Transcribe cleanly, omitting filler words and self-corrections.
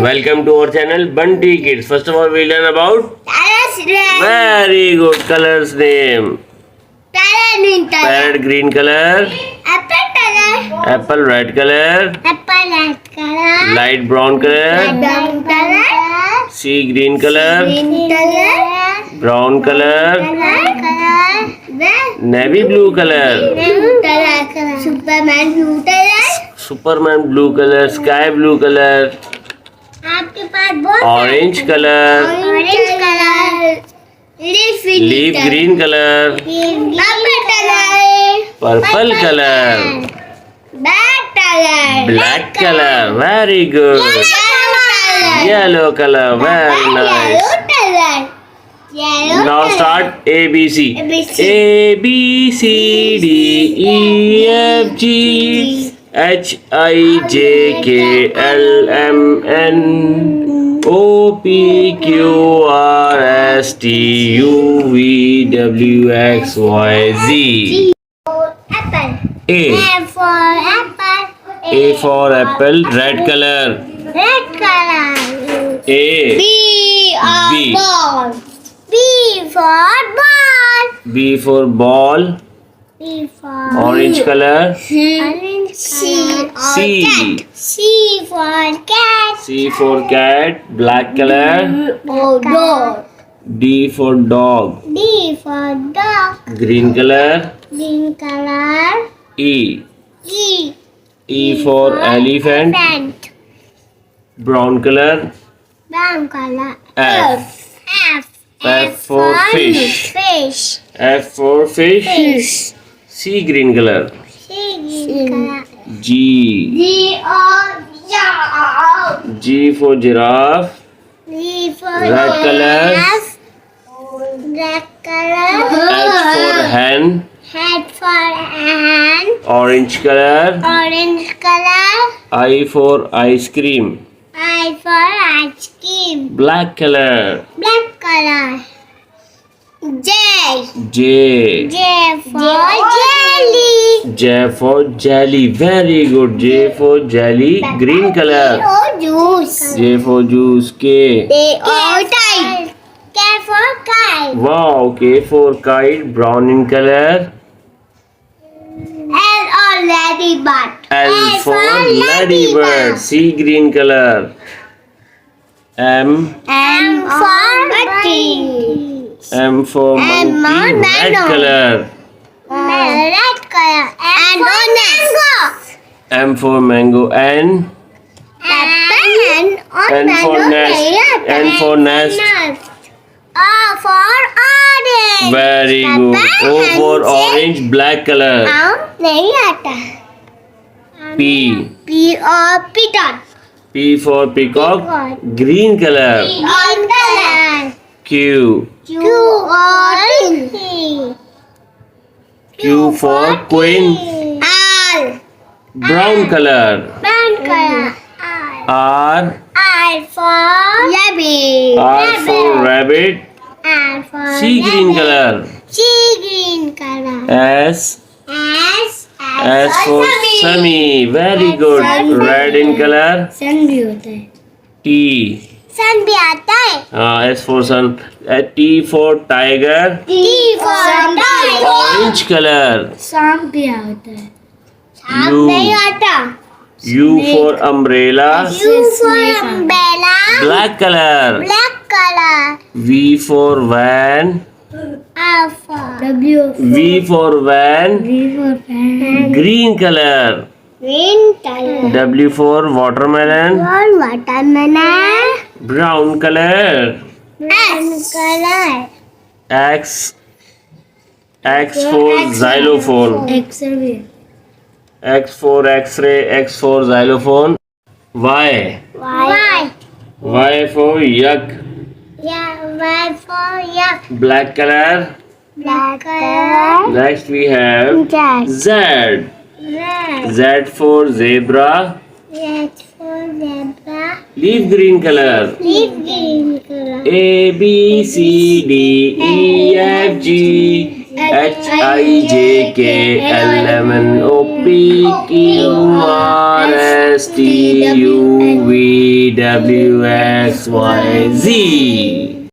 Welcome to our channel Bunty Kids. First of all, we learn about very good colors name. Parrot green color. Apple red color. Light brown color. Sea green color. Brown color. Navy blue color. Superman blue color. Sky blue color. Orange color. Leaf green color. Purple color. Black color. Very good. Yellow color. Very nice. Now start ABC. A B C D E F G H I J K L M N O P Q R S T U V W X Y Z. A for apple, red color. A B for ball. Orange color. C for cat, black color. D for dog. Green color. E for elephant. Brown color. F for fish. F for fish. C green color. G for giraffe. Red color. H for hen. Orange color. I for ice cream. Black color. J for jelly. Very good. J for jelly. Green color. J for juice. K. Wow. K for kite. Brown in color. L for ladybird. C green color. M for monkey. Red color. M for mango. N for nest. Very good. O for orange. Black color. P for peacock. Green color. Q for queen. Brown color. R for rabbit. C green color. S for sunny. Very good. Red in color. T S for sun. T for tiger. Orange color. U for umbrella. Black color. V for van. V for van. Green color. W for watermelon. Brown color. X for xylophone. X for X-ray. X for xylophone. Y for yak. Black color. Next we have Z. Z for zebra. Leaf green color. A B C D E F G H I J K L M N O P Q R S T U V W X Y Z.